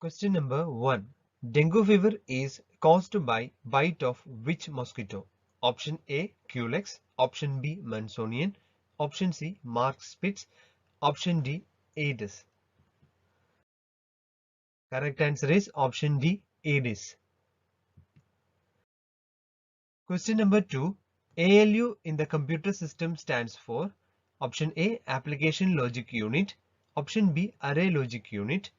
Question number 1. Dengue fever is caused by bite of which mosquito? Option A. Culex. Option B. Mansonian. Option C. Mark Spitz. Option D. Aedes. Correct answer is option D. Aedes. Question number 2. ALU in the computer system stands for option A. Application Logic Unit. Option B. Array Logic Unit.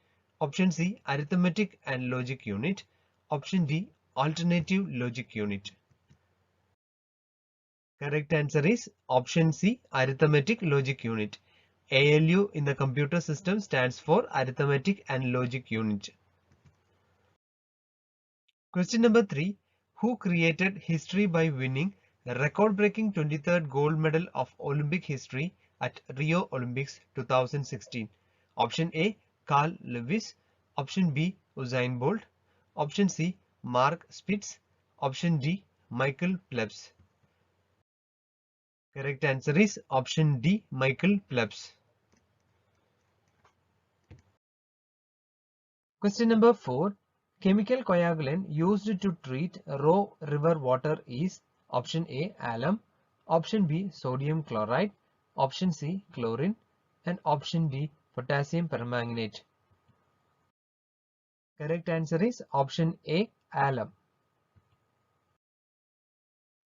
Option C. Arithmetic and Logic Unit. Option D. Alternative Logic Unit. Correct answer is option C. Arithmetic Logic Unit. ALU in the computer system stands for Arithmetic and Logic Unit. Question number 3. Who created history by winning the record-breaking 23rd gold medal of Olympic history at Rio Olympics 2016? Option A. Carl Lewis. Option B. Usain Bolt. Option C. Mark Spitz. Option D. Michael Phelps. Correct answer is option D. Michael Phelps. Question number 4. Chemical coagulant used to treat raw river water is option A. Alum, option B. Sodium chloride, option C. Chlorine, and option D. Potassium permanganate. Correct answer is option A. Alum.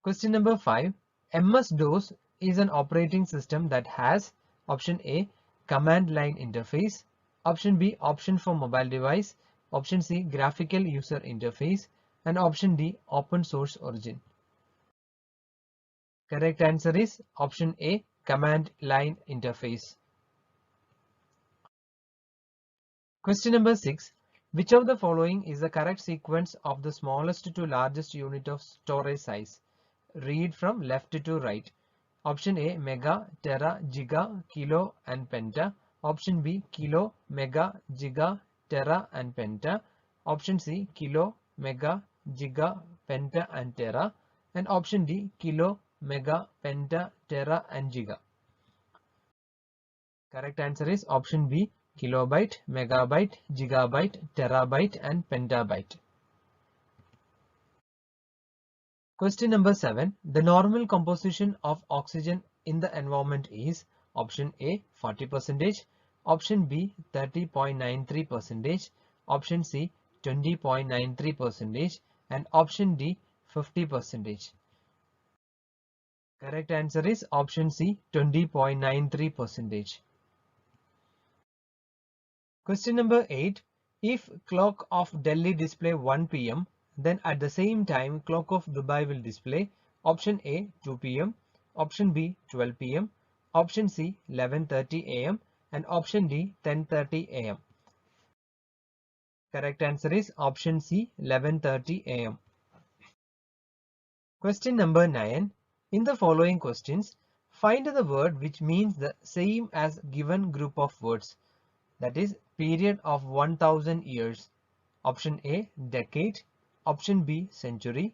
Question number 5. MS-DOS is an operating system that has option A. Command line interface, option B. Option for mobile device, option C. Graphical user interface, and option D. Open source origin. Correct answer is option A. Command line interface. Question number 6. Which of the following is the correct sequence of the smallest to largest unit of storage size? Read from left to right. Option A. Mega, tera, giga, kilo and penta. Option B. Kilo, mega, giga, tera and penta. Option C. Kilo, mega, giga, penta and tera. And option D. Kilo, mega, penta, tera and giga. Correct answer is option B. Kilobyte, megabyte, gigabyte, terabyte and pentabyte. Question number 7. The normal composition of oxygen in the environment is option A 40%, option B 30.93%, option C 20.93% and option D 50%. Correct answer is option C 20.93%. Question number 8. If clock of Delhi display 1 p.m. then at the same time clock of Dubai will display option A 2 p.m. option B 12 p.m. option C 11:30 a.m. and option D 10:30 a.m. Correct answer is option C 11:30 a.m. Question number 9. In the following questions, find the word which means the same as given group of words, that is period of 1000 years. Option A decade, option B century,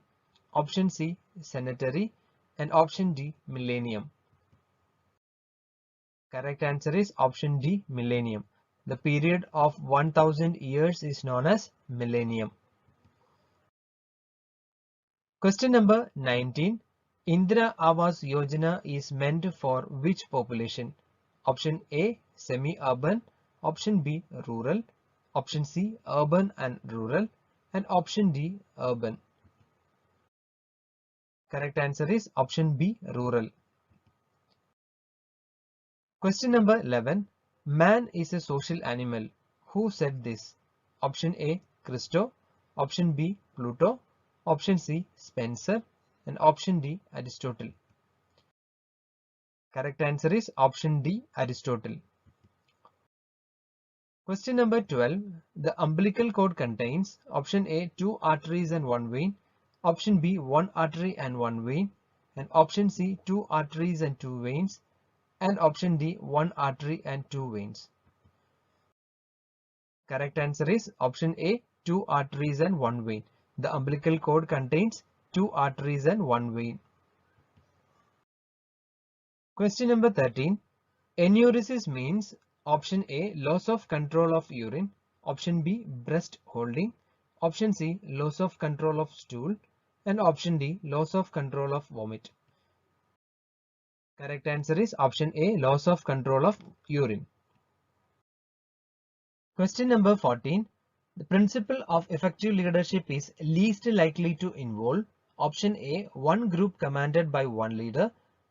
option C centenary and option D millennium. Correct answer is option D millennium. The period of 1000 years is known as millennium. Question number 19. Indira Awas Yojana is meant for which population? Option A semi-urban, option B rural, option C urban and rural and option D urban. Correct answer is option B rural. Question number 11. Man is a social animal. Who said this? Option A Christo, option B Pluto, option C Spencer and option D Aristotle. Correct answer is option D Aristotle. Question number 12. The umbilical cord contains option A 2 arteries and 1 vein, option B 1 artery and 1 vein and option C 2 arteries and 2 veins and option D 1 artery and 2 veins. Correct answer is option A 2 arteries and 1 vein. The umbilical cord contains 2 arteries and 1 vein. Question number 13. Enuresis means option A loss of control of urine, Option B, breast holding. Option C, loss of control of stool. And option D, loss of control of vomit. Correct answer is option A, loss of control of urine. Question number 14. The principle of effective leadership is least likely to involve option A, one group commanded by one leader.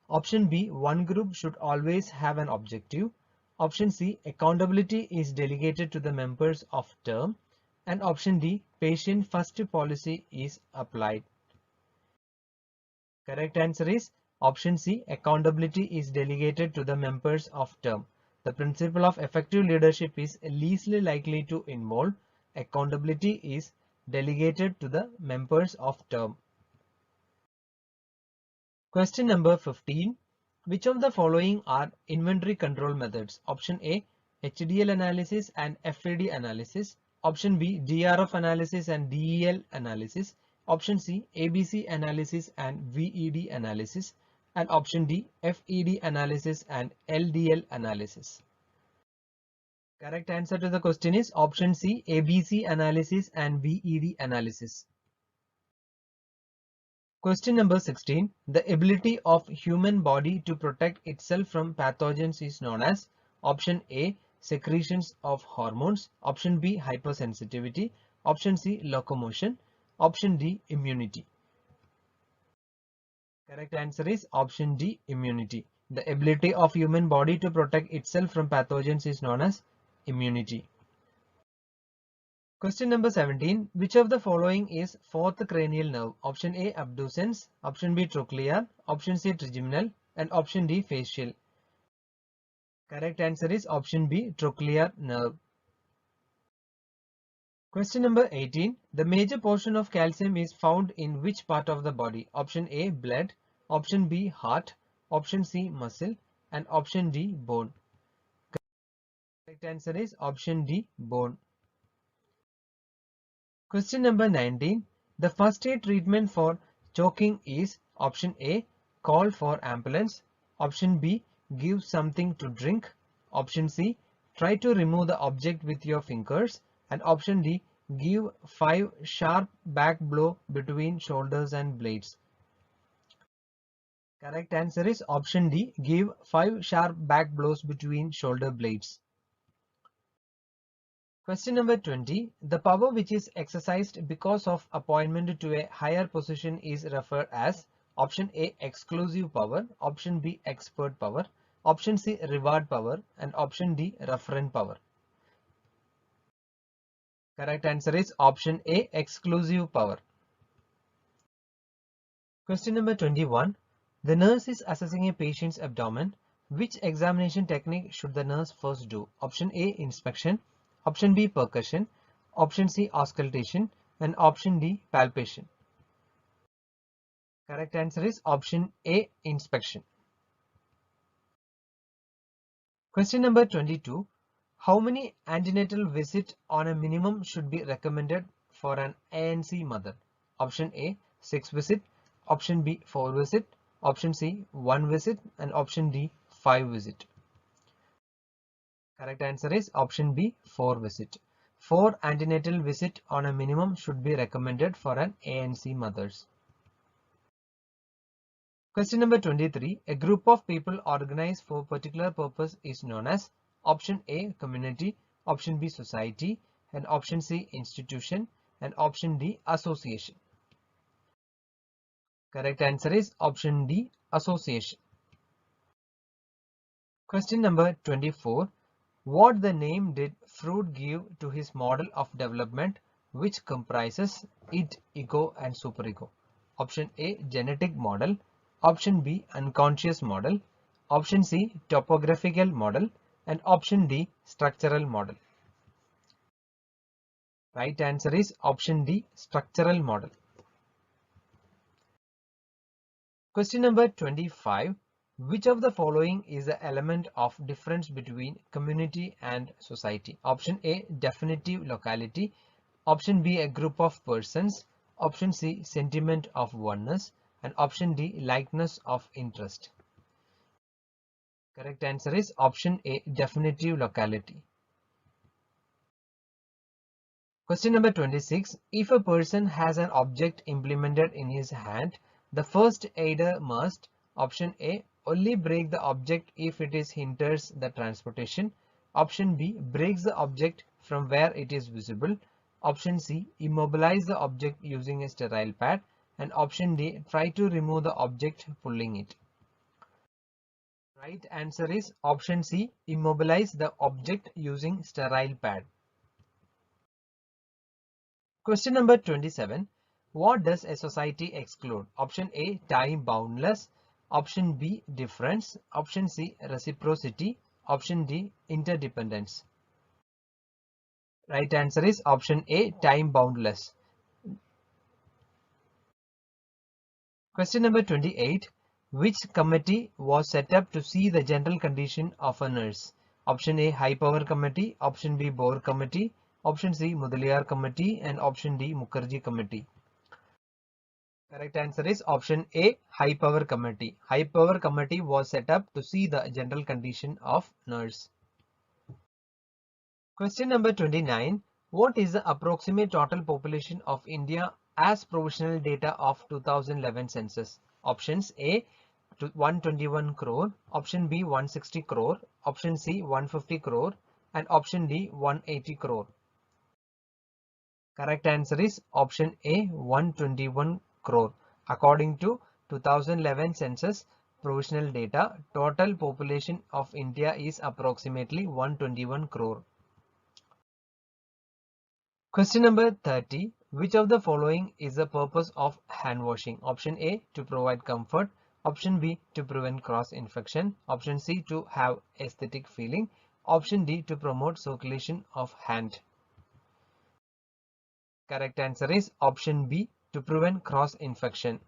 Option B, one group should always have an objective. Option C, accountability is delegated to the members of term. And option D, patient first policy is applied. Correct answer is option C, accountability is delegated to the members of term. The principle of effective leadership is least likely to involve. Accountability is delegated to the members of term. Question number 15. Which of the following are inventory control methods? Option A, HDL analysis and FAD analysis. Option B, DRF analysis and DEL analysis. Option C, ABC analysis and VED analysis. And option D, FED analysis and LDL analysis. Correct answer to the question is option C, ABC analysis and VED analysis. Question number 16. The ability of human body to protect itself from pathogens is known as option A, secretions of hormones, option B, hypersensitivity, option C, locomotion, option D, immunity. Correct answer is option D, immunity. The ability of human body to protect itself from pathogens is known as immunity. Question number 17. Which of the following is fourth cranial nerve? Option A, abducens, option B, trochlear, option C, trigeminal, and option D, facial. Correct answer is option B, trochlear nerve. Question number 18. The major portion of calcium is found in which part of the body? Option A, blood, option B, heart, option C, muscle, and option D, bone. Correct answer is option D, bone. Question number 19. The first aid treatment for choking is option A, call for ambulance, option B, give something to drink, option C, try to remove the object with your fingers, and option D, give 5 sharp back blow between shoulders and blades. Correct answer is option D, give 5 sharp back blows between shoulder blades. Question number 20. The power which is exercised because of appointment to a higher position is referred as option A, exclusive power, option B, expert power, option C, reward power, and option D, referent power. Correct answer is option A, exclusive power. Question number 21. The nurse is assessing a patient's abdomen. Which examination technique should the nurse first do? Option A, inspection, option B, percussion, option C, auscultation, and option D, palpation. Correct answer is option A, inspection. Question number 22. How many antenatal visits on a minimum should be recommended for an ANC mother? Option A, 6 visits, option B, 4 visits, option C, 1 visit, and option D, 5 visits. Correct answer is option B, 4 visit. 4 antenatal visit on a minimum should be recommended for an ANC mothers. Question number 23. A group of people organized for a particular purpose is known as option A, community, option B, society, and option C, institution, and option D, association. Correct answer is option D, association. Question number 24. What the name did Freud give to his model of development, which comprises id, ego, and superego? Option A, genetic model, option B, unconscious model, option C, topographical model, and option D, structural model. Right answer is option D, structural model. Question number 25. Which of the following is the element of difference between community and society? Option A, definitive locality, option B, a group of persons, option C, sentiment of oneness, and option D, likeness of interest. Correct answer is option A, definitive locality. Question number 26. If a person has an object implemented in his hand, the first aider must, option A, only break the object if it is hinders the transportation. Option B, breaks the object from where it is visible. Option C, immobilize the object using a sterile pad. And option D, try to remove the object pulling it. Right answer is option C, immobilize the object using sterile pad. Question number 27. What does a society exclude? Option A, time boundless. Option B, difference. Option C, reciprocity. Option D, interdependence. Right answer is option A, time boundless. Question number 28. Which committee was set up to see the general condition of a nurse? Option A, High Power Committee. Option B, Bohr Committee. Option C, Mudaliar Committee. And option D, Mukherjee Committee. Correct answer is option A, High Power Committee. High Power Committee was set up to see the general condition of nurse. Question number 29. What is the approximate total population of India as provisional data of 2011 census? Options A, 121 crore, option B, 160 crore, option C, 150 crore, and option D, 180 crore. Correct answer is option A, 121 crore. According to 2011 census provisional data, total population of India is approximately 121 crore. Question number 30. Which of the following is the purpose of hand washing? Option A, to provide comfort. Option B, to prevent cross infection. Option C, to have aesthetic feeling. Option D, to promote circulation of hand. Correct answer is option B, to prevent cross infection.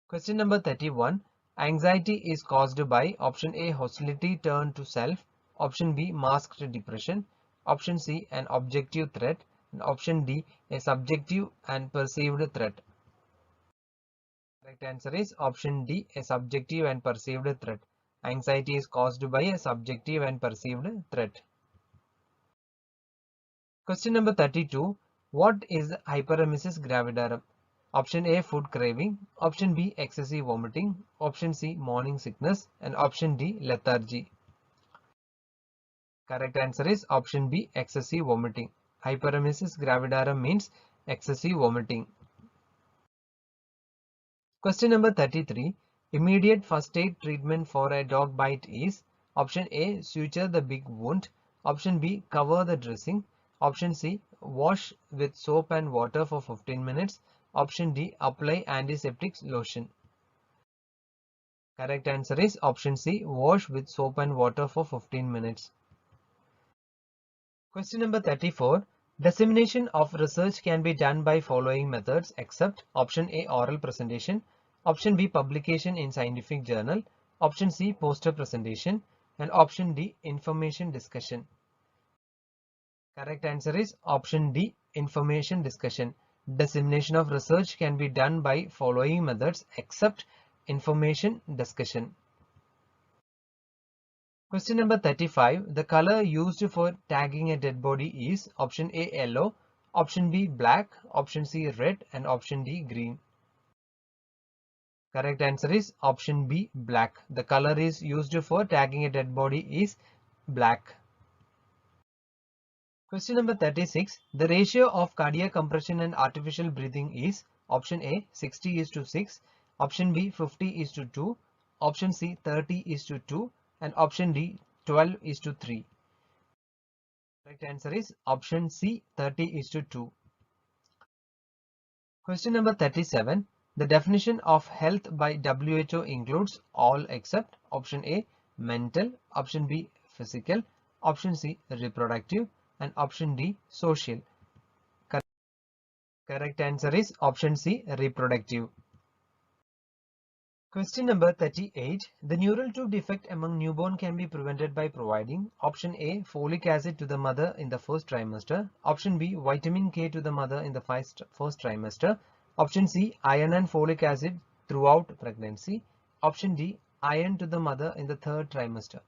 Question number 31. Anxiety is caused by option A, hostility turned to self. Option B, masked depression. Option C, an objective threat. And option D, a subjective and perceived threat. Correct answer is option D, a subjective and perceived threat. Anxiety is caused by a subjective and perceived threat. Question number 32. What is hyperemesis gravidarum? Option A, food craving. Option B, excessive vomiting. Option C, morning sickness. And option D, lethargy. Correct answer is option B, excessive vomiting. Hyperemesis gravidarum means excessive vomiting. Question number 33. Immediate first aid treatment for a dog bite is option A, suture the big wound. Option B, cover the dressing. Option C, wash with soap and water for 15 minutes. Option D, apply antiseptic lotion. Correct answer is option C, wash with soap and water for 15 minutes. Question number 34. Dissemination of research can be done by following methods except option A, oral presentation, option B, publication in scientific journal, option C, poster presentation, and option D, information discussion. Correct answer is option D, information discussion. Dissemination of research can be done by following methods except information discussion. Question number 35. The color used for tagging a dead body is option A, yellow, option B, black, option C, red, and option D, green. Correct answer is option B, black. The color is used for tagging a dead body is black. Question number 36. The ratio of cardiac compression and artificial breathing is option A, 60:6, option B, 50:2, option C, 30:2, and option D, 12:3. Correct answer is option C, 30:2. Question number 37. The definition of health by WHO includes all except option A, mental, option B, physical, option C, reproductive, and option D, social. Correct answer is option C, reproductive. Question number 38. The neural tube defect among newborn can be prevented by providing option A, folic acid to the mother in the first trimester, option B, vitamin K to the mother in the first trimester, option C, iron and folic acid throughout pregnancy, option D, iron to the mother in the third trimester.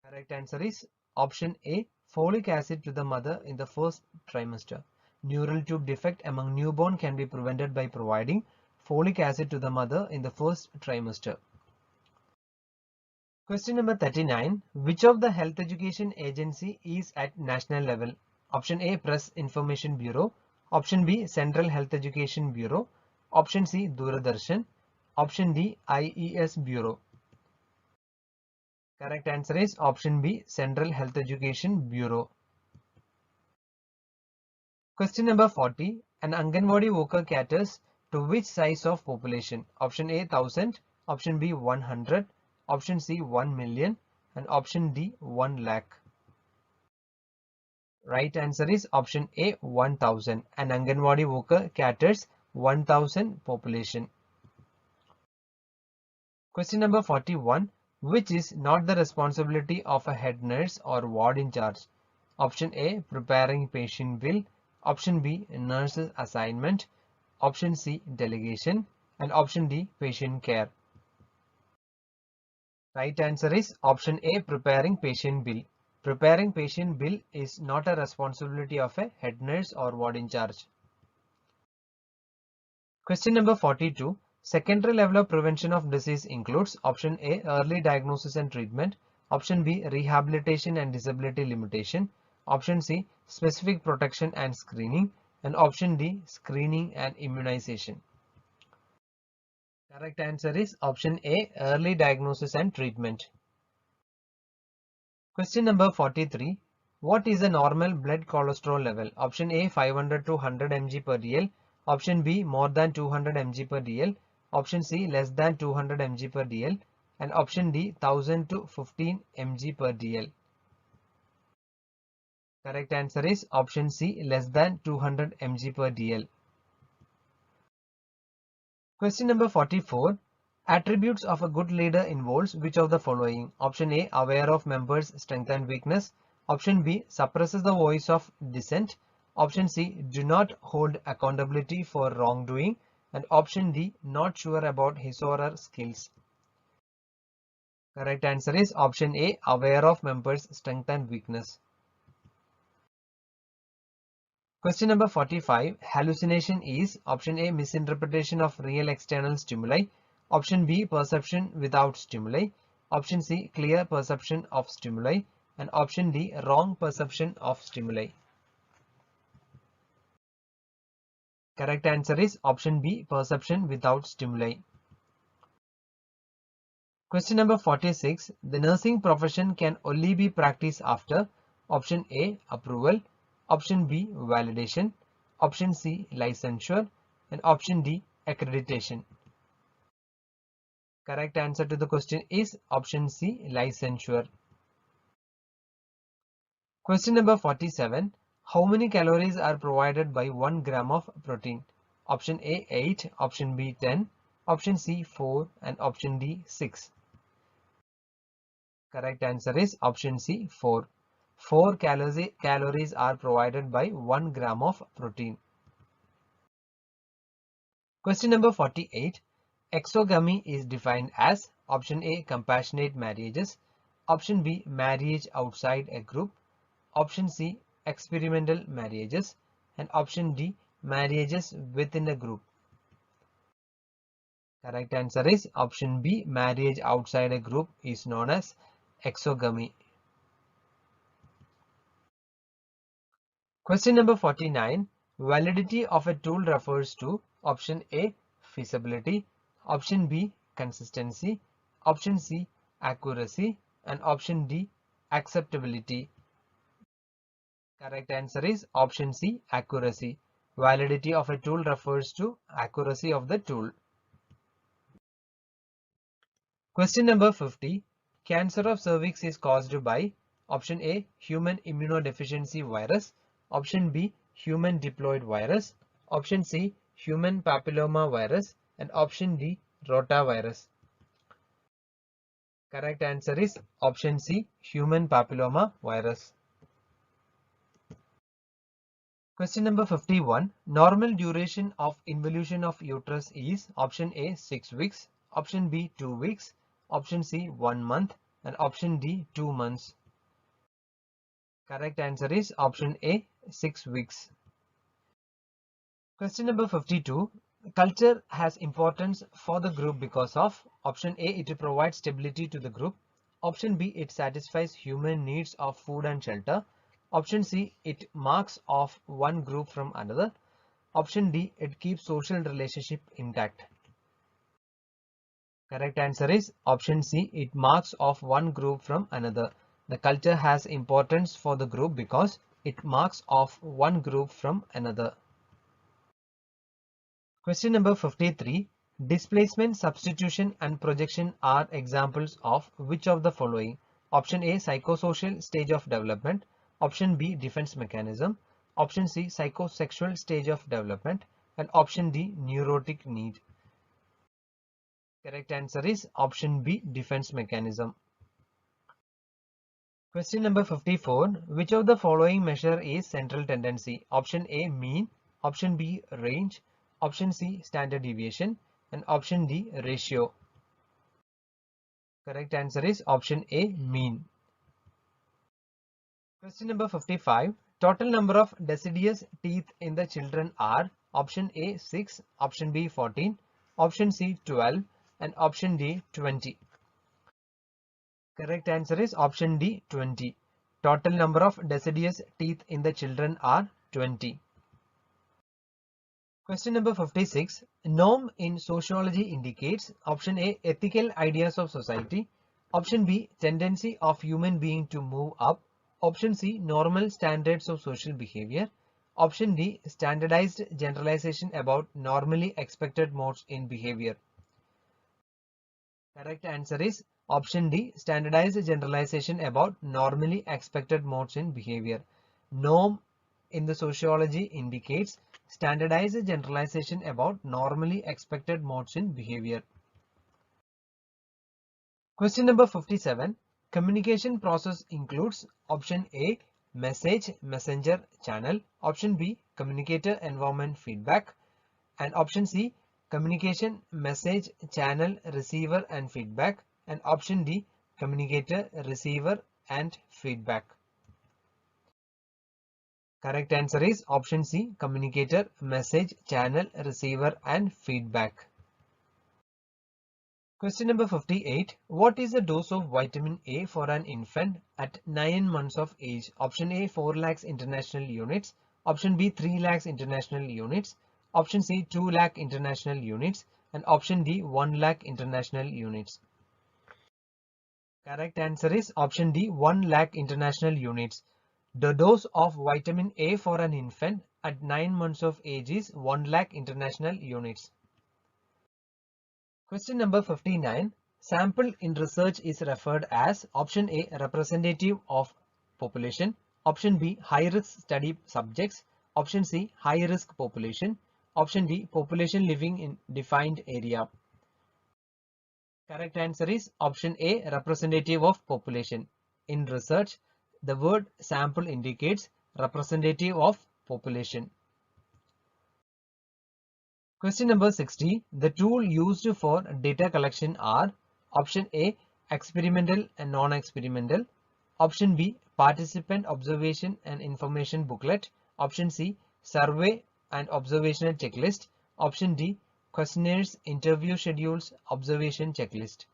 Correct answer is option A, folic acid to the mother in the first trimester. Neural tube defect among newborn can be prevented by providing folic acid to the mother in the first trimester. Question number 39. Which of the health education agency is at national level? Option A, Press Information Bureau. Option B, Central Health Education Bureau. Option C, Doordarshan. Option D, IES Bureau. Correct answer is option B, Central Health Education Bureau. Question number 40. An Anganwadi worker caters to which size of population? Option A, 1000. Option B, 100. Option C, 1 million. And option D, 1 lakh. Right answer is option A, 1000. An Anganwadi worker caters 1000 population. Question number 41. Which is not the responsibility of a head nurse or ward in charge? Option A, preparing patient bill. Option B, nurse's assignment. Option C, delegation. And option D, patient care. Right answer is option A, preparing patient bill. Preparing patient bill is not a responsibility of a head nurse or ward in charge. Question number 42. Secondary level of prevention of disease includes option A, early diagnosis and treatment. Option B, rehabilitation and disability limitation. Option C, specific protection and screening. And option D, screening and immunization. Correct answer is option A, early diagnosis and treatment. Question number 43. What is the normal blood cholesterol level? Option A, 500 to 100 mg per dl. Option B, more than 200 mg per dl. Option C, less than 200 mg per dl. And option D, 1000 to 15 mg per dl. Correct answer is option C, less than 200 mg per dl. Question number 44. Attributes of a good leader involves which of the following? Option A, aware of members' strength and weakness. Option B, suppresses the voice of dissent. Option C, do not hold accountability for wrongdoing. And option D, not sure about his or her skills. Correct answer is option A, aware of members' strength and weakness. Question number 45. Hallucination is option A, misinterpretation of real external stimuli. Option B, perception without stimuli. Option C, clear perception of stimuli. And option D, wrong perception of stimuli. Correct answer is option B, perception without stimuli. Question number 46. The nursing profession can only be practiced after option A, approval. Option B, validation. Option C, licensure. And option D, accreditation. Correct answer to the question is option C, licensure. Question number 47. How many calories are provided by 1 gram of protein? Option A, 8. Option B, 10. Option C, 4. And option D, 6. Correct answer is option C, 4. 4 calories are provided by 1 gram of protein. Question number 48. Exogamy is defined as option A, compassionate marriages. Option B, marriage outside a group. Option C, experimental marriages. And option D, marriages within a group. Correct answer is option B, marriage outside a group is known as exogamy. Question number 49. Validity of a tool refers to option A, feasibility. Option B, consistency. Option C, accuracy. And option D, acceptability. Correct answer is option C, accuracy. Validity of a tool refers to accuracy of the tool. Question number 50. Cancer of cervix is caused by option A, human immunodeficiency virus. Option B, human diploid virus. Option C, human papilloma virus. And option D, rotavirus. Correct answer is option C, human papilloma virus. Question number 51. Normal duration of involution of uterus is option A, 6 weeks. Option B, 2 weeks. Option C, 1 month. And option D, 2 months. Correct answer is option A, 6 weeks. Question number 52. Culture has importance for the group because of option A, it provides stability to the group. Option B, it satisfies human needs of food and shelter. Option C, it marks off one group from another. Option D, it keeps social relationship intact. Correct answer is option C, it marks off one group from another. The culture has importance for the group because it marks off one group from another. Question number 53. Displacement, substitution and projection are examples of which of the following? Option A, psychosocial stage of development. Option B, defense mechanism. Option C, psychosexual stage of development. And option D, neurotic need. Correct answer is option B, defense mechanism. Question number 54. Which of the following measure is central tendency? Option A, mean. Option B, range. Option C, standard deviation. And option D, ratio. Correct answer is option A, mean. Question number 55. Total number of deciduous teeth in the children are option A, 6. Option B, 14. Option C, 12. And option D, 20. Correct answer is option D, 20. Total number of deciduous teeth in the children are 20. Question number 56. Norm in sociology indicates option A, ethical ideas of society. Option B, tendency of human being to move up. Option C, normal standards of social behavior. Option D, standardized generalization about normally expected modes in behavior. Correct answer is option D, standardized generalization about normally expected modes in behavior. Norm in the sociology indicates standardized generalization about normally expected modes in behavior. Question number 57. Communication process includes option A, message, messenger, channel. Option B, communicator, environment, feedback. And option C, communication, message, channel, receiver and feedback. And option D, communicator, receiver and feedback. Correct answer is option C, communicator, message, channel, receiver and feedback. Question number 58. What is the dose of vitamin A for an infant at 9 months of age? Option A, 4 lakhs international units. Option B, 3 lakhs international units. Option C, 2 lakh international units. And option D, 1 lakh international units. Correct answer is option D, 1 lakh international units. The dose of vitamin A for an infant at 9 months of age is 1 lakh international units. Question number 59. Sample in research is referred as option A, representative of population. Option B, high risk study subjects. Option C, high risk population. Option D, population living in defined area. Correct answer is option A, representative of population. In research, the word sample indicates representative of population. Question number 60. The tool used for data collection are option A, experimental and non-experimental. Option B, participant observation and information booklet. Option C, survey and observational checklist. Option D, questionnaires, interview schedules, observation checklist.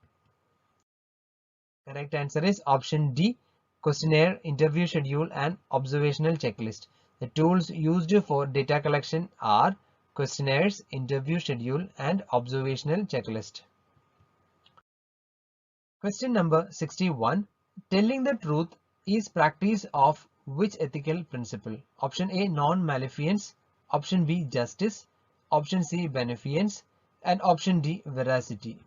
Correct answer is option D, questionnaire, interview schedule and observational checklist. The tools used for data collection are questionnaires, interview schedule and observational checklist. Question number 61. Telling the truth is practice of which ethical principle? Option A, non-maleficence. Option B, justice. Option C, beneficence. And option D, veracity.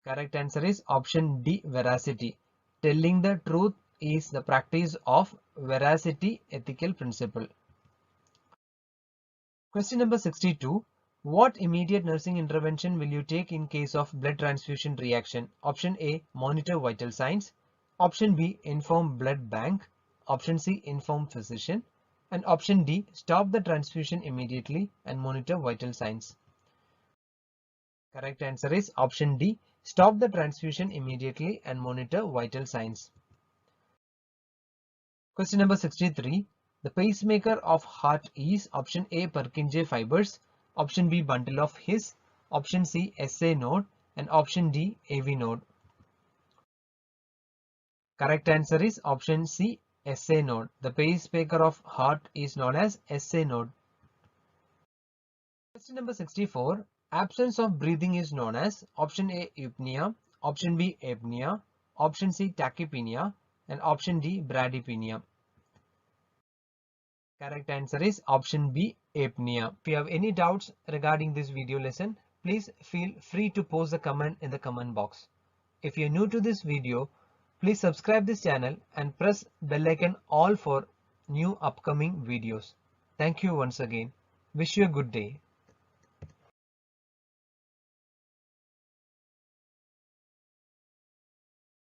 Correct answer is option D, veracity. Telling the truth is the practice of veracity ethical principle. Question number 62. What immediate nursing intervention will you take in case of blood transfusion reaction? Option A, monitor vital signs. Option B, inform blood bank. Option C, inform physician. And option D, stop the transfusion immediately and monitor vital signs. Correct answer is option D, stop the transfusion immediately and monitor vital signs. Question number 63. The pacemaker of heart is option A Purkinje fibers, option B bundle of His, option C SA node, and option D AV node. Correct answer is option C SA node. The pacemaker of heart is known as SA node. Question number 64. Absence of breathing is known as option A eupnea, option B apnea, option C tachypnea, and option D bradypnea. Correct answer is option B apnea. If you have any doubts regarding this video lesson, please feel free to post a comment in the comment box. If you are new to this video, please subscribe this channel and press bell icon all for new upcoming videos. Thank you once again. Wish you a good day.